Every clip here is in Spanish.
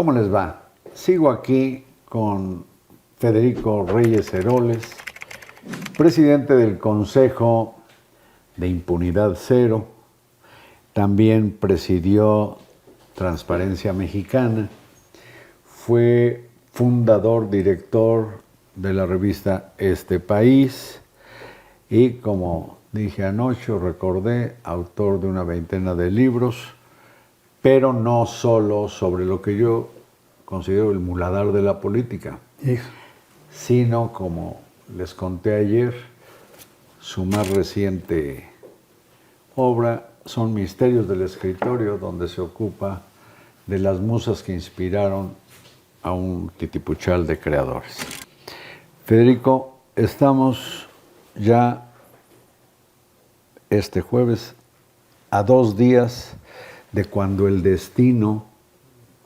¿Cómo les va? Sigo aquí con Federico Reyes Heroles, presidente del Consejo de Impunidad Cero. También presidió Transparencia Mexicana. Fue fundador, director de la revista Este País. Y como dije anoche, recordé, autor de una veintena de libros, pero no solo sobre lo que yo considero el muladar de la política, sino, como les conté ayer, su más reciente obra son Misterios del Escritorio, donde se ocupa de las musas que inspiraron a un titipuchal de creadores. Federico, estamos ya este jueves a 2 días de cuando el destino,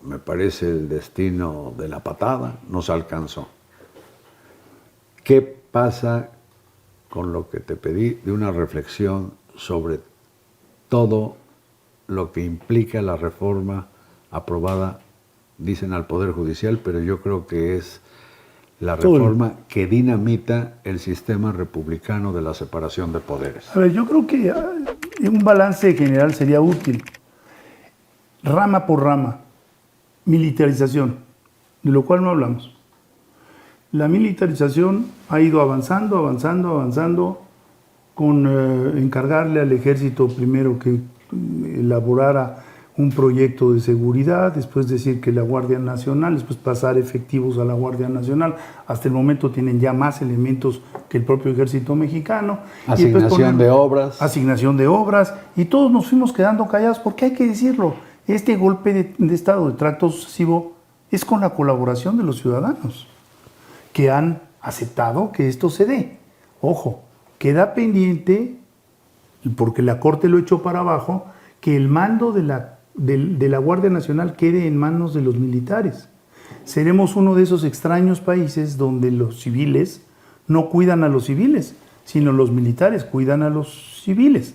me parece el destino de la patada, nos alcanzó. ¿Qué pasa con lo que te pedí de una reflexión sobre todo lo que implica la reforma aprobada, dicen, al Poder Judicial, pero yo creo que es la reforma que dinamita el sistema republicano de la separación de poderes? A ver, yo creo que un balance general sería útil. Rama por rama, militarización, de lo cual no hablamos. La militarización ha ido avanzando, con encargarle al ejército primero que elaborara un proyecto de seguridad, después decir que la Guardia Nacional, después pasar efectivos a la Guardia Nacional. Hasta el momento tienen ya más elementos que el propio ejército mexicano. Asignación de obras. Asignación de obras. Y todos nos fuimos quedando callados, porque hay que decirlo, este golpe de Estado, de tracto sucesivo, es con la colaboración de los ciudadanos, que han aceptado que esto se dé. Ojo, queda pendiente, porque la Corte lo echó para abajo, que el mando de la Guardia Nacional quede en manos de los militares. Seremos uno de esos extraños países donde los civiles no cuidan a los civiles, sino los militares cuidan a los civiles,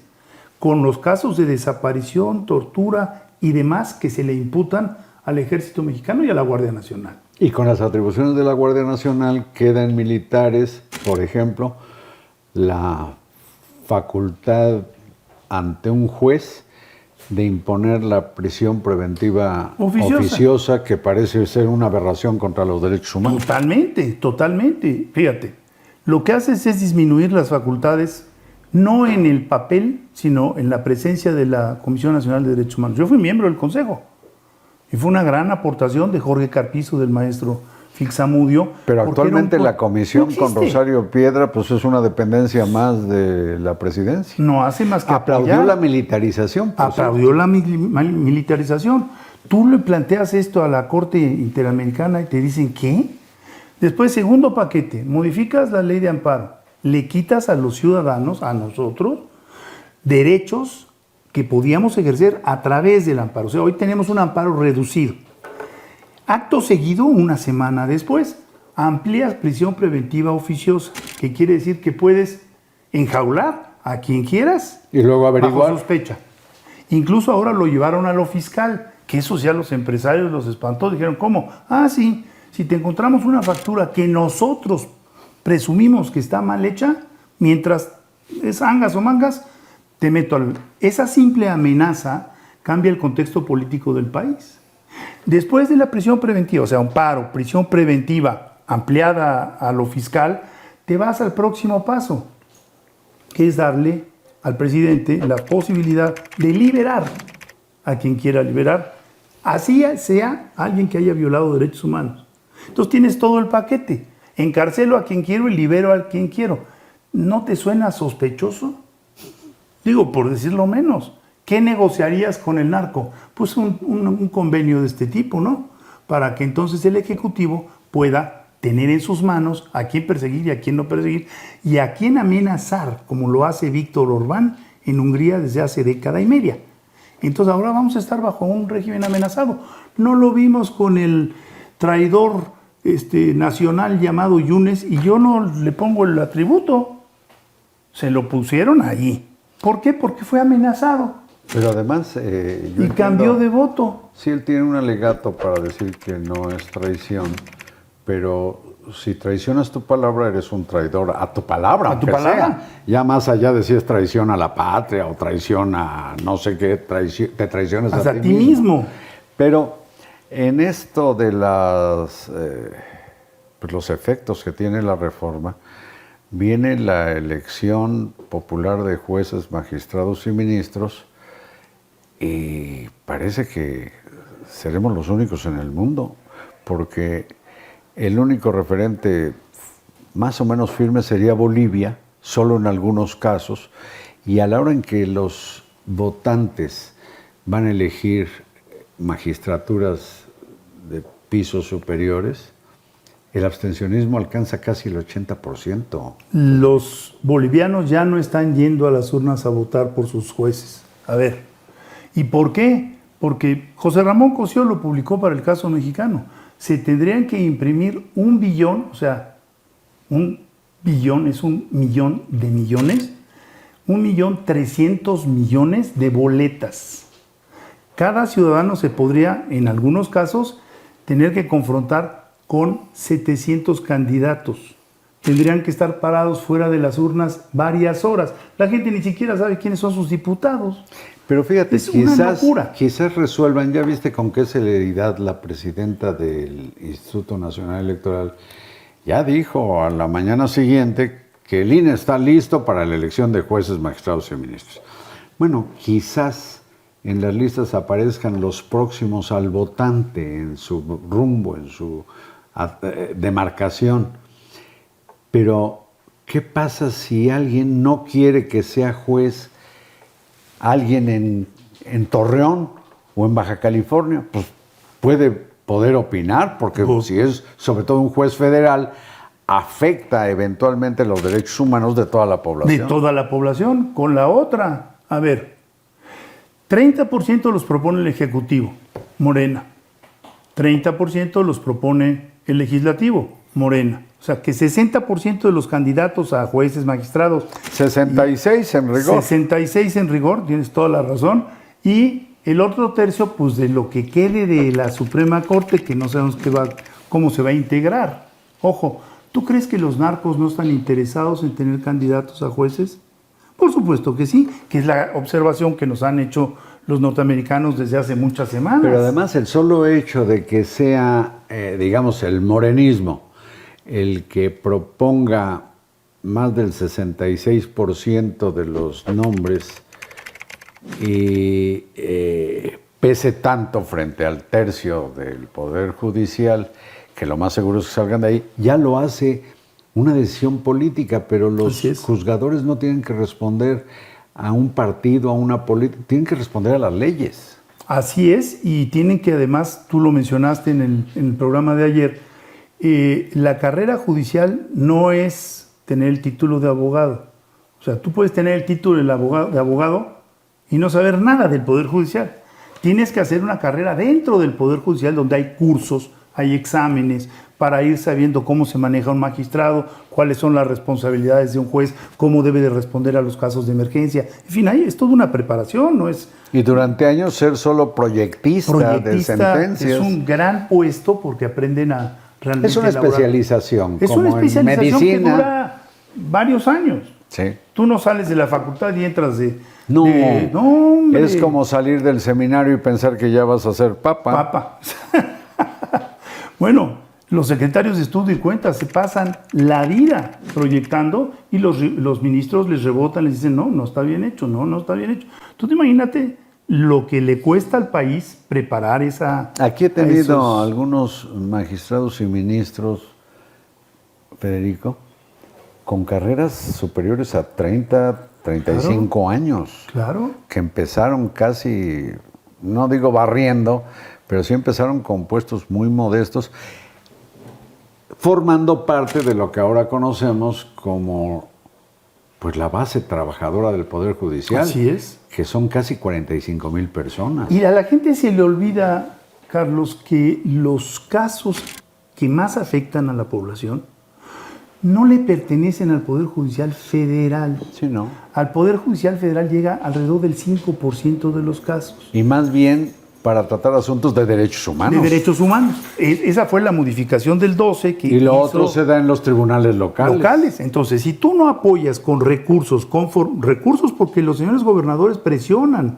con los casos de desaparición, tortura y demás que se le imputan al ejército mexicano y a la Guardia Nacional. Y con las atribuciones de la Guardia Nacional quedan militares, por ejemplo, la facultad ante un juez de imponer la prisión preventiva oficiosa, que parece ser una aberración contra los derechos humanos. Totalmente. Fíjate, lo que haces es disminuir las facultades, no en el papel, sino en la presencia de la Comisión Nacional de Derechos Humanos. Yo fui miembro del Consejo y fue una gran aportación de Jorge Carpizo, del maestro Fixamudio. Pero actualmente la comisión con Rosario Piedra pues es una dependencia más de la presidencia. No hace más que aplaudió la militarización. Aplaudió la militarización. Tú le planteas esto a la Corte Interamericana y te dicen, ¿qué? Después, segundo paquete, modificas la ley de amparo, le quitas a los ciudadanos, a nosotros, derechos que podíamos ejercer a través del amparo. O sea, hoy tenemos un amparo reducido. Acto seguido, una semana después, amplías prisión preventiva oficiosa, que quiere decir que puedes enjaular a quien quieras y luego averiguar. Bajo sospecha. Incluso ahora lo llevaron a lo fiscal, que eso ya los empresarios los espantó. Dijeron, ¿cómo? Ah, sí, si te encontramos una factura que nosotros presumimos que está mal hecha, mientras es angas o mangas, te meto al... Esa simple amenaza cambia el contexto político del país. Después de la prisión preventiva, o sea, amparo, prisión preventiva ampliada a lo fiscal, te vas al próximo paso, que es darle al presidente la posibilidad de liberar a quien quiera liberar, así sea alguien que haya violado derechos humanos. Entonces tienes todo el paquete, encarcelo a quien quiero y libero a quien quiero. ¿No te suena sospechoso? Digo, por decirlo menos. ¿Qué negociarías con el narco? Pues un convenio de este tipo, ¿no? Para que entonces el Ejecutivo pueda tener en sus manos a quién perseguir y a quién no perseguir y a quién amenazar, como lo hace Víctor Orbán en Hungría desde hace década y media. Entonces ahora vamos a estar bajo un régimen amenazado. No lo vimos con el traidor nacional llamado Yunes, y yo no le pongo el atributo. Se lo pusieron allí. ¿Por qué? Porque fue amenazado. Pero además... y cambió de voto. Sí, él tiene un alegato para decir que no es traición, pero si traicionas tu palabra, eres un traidor a tu palabra. ¿A tu palabra? Sea. Ya más allá de si es traición a la patria o traición a no sé qué, te traicionas hasta a ti mismo. Pero en esto de pues los efectos que tiene la reforma, viene la elección popular de jueces, magistrados y ministros, y parece que seremos los únicos en el mundo, porque el único referente más o menos firme sería Bolivia, solo en algunos casos, y a la hora en que los votantes van a elegir magistraturas de pisos superiores, el abstencionismo alcanza casi el 80%. Los bolivianos ya no están yendo a las urnas a votar por sus jueces. A ver, ¿y por qué? Porque José Ramón Cosío lo publicó para el caso mexicano. Se tendrían que imprimir 1 billón, o sea, 1 billón es 1 millón de millones, 1.300.000.000 de boletas. Cada ciudadano se podría, en algunos casos, tener que confrontar con 700 candidatos. Tendrían que estar parados fuera de las urnas varias horas. La gente ni siquiera sabe quiénes son sus diputados. Pero fíjate, es una locura. Quizás resuelvan, ya viste con qué celeridad la presidenta del Instituto Nacional Electoral ya dijo a la mañana siguiente que el INE está listo para la elección de jueces, magistrados y ministros. Bueno, quizás en las listas aparezcan los próximos al votante en su rumbo, en su demarcación. Pero, ¿qué pasa si alguien no quiere que sea juez? Alguien en Torreón o en Baja California, pues puede poder opinar, porque si es sobre todo un juez federal, afecta eventualmente los derechos humanos de toda la población. De toda la población. Con la otra, a ver, 30% los propone el Ejecutivo, Morena. 30% los propone el Legislativo, Morena. O sea, que 60% de los candidatos a jueces, magistrados... 66 en rigor. 66 en rigor, tienes toda la razón. Y el otro tercio, pues de lo que quede de la Suprema Corte, que no sabemos cómo se va a integrar. Ojo, ¿tú crees que los narcos no están interesados en tener candidatos a jueces? Por supuesto que sí, que es la observación que nos han hecho los norteamericanos desde hace muchas semanas. Pero además el solo hecho de que sea, digamos, el morenismo el que proponga más del 66% de los nombres y pese tanto frente al tercio del Poder Judicial, que lo más seguro es que salgan de ahí, ya lo hace una decisión política, pero los juzgadores no tienen que responder a un partido, a una política, tienen que responder a las leyes. Así es, y tienen que además, tú lo mencionaste en el programa de ayer, la carrera judicial no es tener el título de abogado. O sea, tú puedes tener el título de abogado y no saber nada del Poder Judicial. Tienes que hacer una carrera dentro del Poder Judicial donde hay cursos, hay exámenes para ir sabiendo cómo se maneja un magistrado, cuáles son las responsabilidades de un juez, cómo debe de responder a los casos de emergencia. En fin, ahí es toda una preparación, ¿no? Y durante años ser solo proyectista de sentencias. Es un gran puesto porque aprenden a realmente es una especialización. Es una especialización que dura varios años. Sí. Tú no sales de la facultad y entras No, hombre. Es como salir del seminario y pensar que ya vas a ser papa. Bueno, los secretarios de estudio y cuentas se pasan la vida proyectando y los ministros les rebotan, les dicen, no está bien hecho, no está bien hecho. Tú te imagínate lo que le cuesta al país preparar esa... Aquí he tenido algunos magistrados y ministros, Federico, con carreras superiores a 30, 35 años. Claro. Que empezaron casi, no digo barriendo, pero sí empezaron con puestos muy modestos, formando parte de lo que ahora conocemos como pues la base trabajadora del Poder Judicial. Así es. Que son casi 45,000 personas. Y a la gente se le olvida, Carlos, que los casos que más afectan a la población no le pertenecen al Poder Judicial Federal. Sí, ¿no? Al Poder Judicial Federal llega alrededor del 5% de los casos. Y más bien para tratar asuntos de derechos humanos. De derechos humanos. Esa fue la modificación del 12 que Y lo hizo otro se da en los tribunales locales. Entonces, si tú no apoyas con recursos, recursos porque los señores gobernadores presionan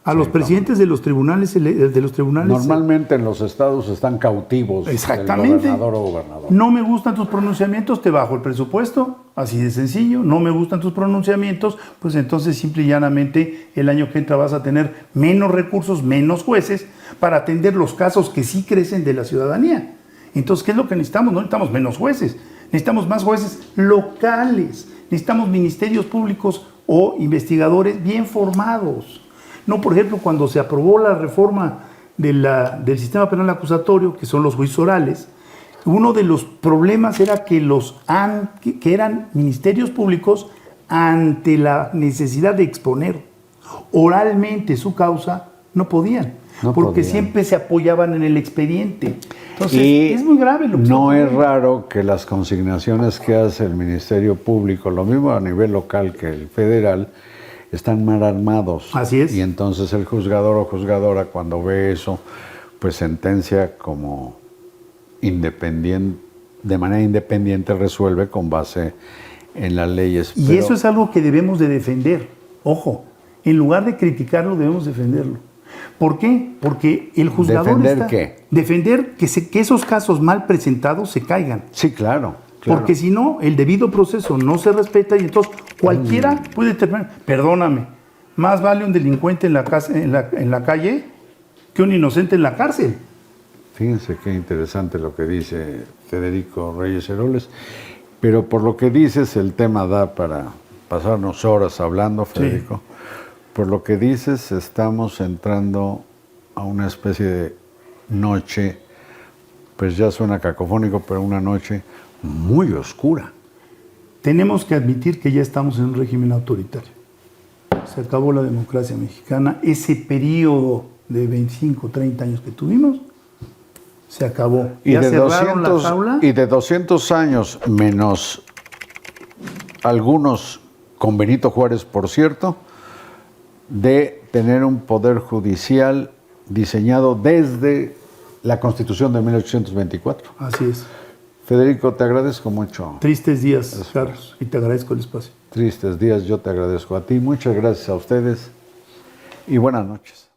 a los presidentes de los tribunales, Normalmente en los estados están cautivos Exactamente. del gobernador o gobernador. No me gustan tus pronunciamientos, te bajo el presupuesto, así de sencillo. No me gustan tus pronunciamientos, pues entonces simple y llanamente el año que entra vas a tener menos recursos, menos jueces para atender los casos que sí crecen de la ciudadanía. Entonces, ¿qué es lo que necesitamos? No necesitamos menos jueces, necesitamos más jueces locales, necesitamos ministerios públicos o investigadores bien formados. No, por ejemplo, cuando se aprobó la reforma del sistema penal acusatorio, que son los juicios orales, uno de los problemas era que que eran ministerios públicos ante la necesidad de exponer oralmente su causa, no podían, porque siempre se apoyaban en el expediente. Entonces, es muy grave lo que no es raro que las consignaciones que hace el Ministerio Público, lo mismo a nivel local que el federal, están mal armados. Así es. Y entonces el juzgador o juzgadora, cuando ve eso, pues sentencia como independiente, de manera independiente resuelve con base en las leyes. Y eso es algo que debemos de defender. Ojo, en lugar de criticarlo, debemos defenderlo. ¿Por qué? Porque el juzgador ¿Defender qué? Defender que esos casos mal presentados se caigan. Sí, claro. Porque si no, el debido proceso no se respeta y entonces cualquiera puede terminar. Perdóname, más vale un delincuente en la calle que un inocente en la cárcel. Fíjense qué interesante lo que dice Federico Reyes Heroles, pero por lo que dices el tema da para pasarnos horas hablando, Federico. Sí. Por lo que dices estamos entrando a una especie de noche, pues ya suena cacofónico, pero una noche muy oscura. Tenemos que admitir que ya estamos en un régimen autoritario. Se acabó la democracia mexicana. Ese periodo de 25, 30 años que tuvimos, se acabó. Y ya de cerraron 200, la jaula. Y de 200 años, menos algunos, con Benito Juárez, por cierto, de tener un poder judicial diseñado desde la Constitución de 1824. Así es. Federico, te agradezco mucho. Tristes días, Carlos, y te agradezco el espacio. Tristes días, yo te agradezco a ti. Muchas gracias a ustedes y buenas noches.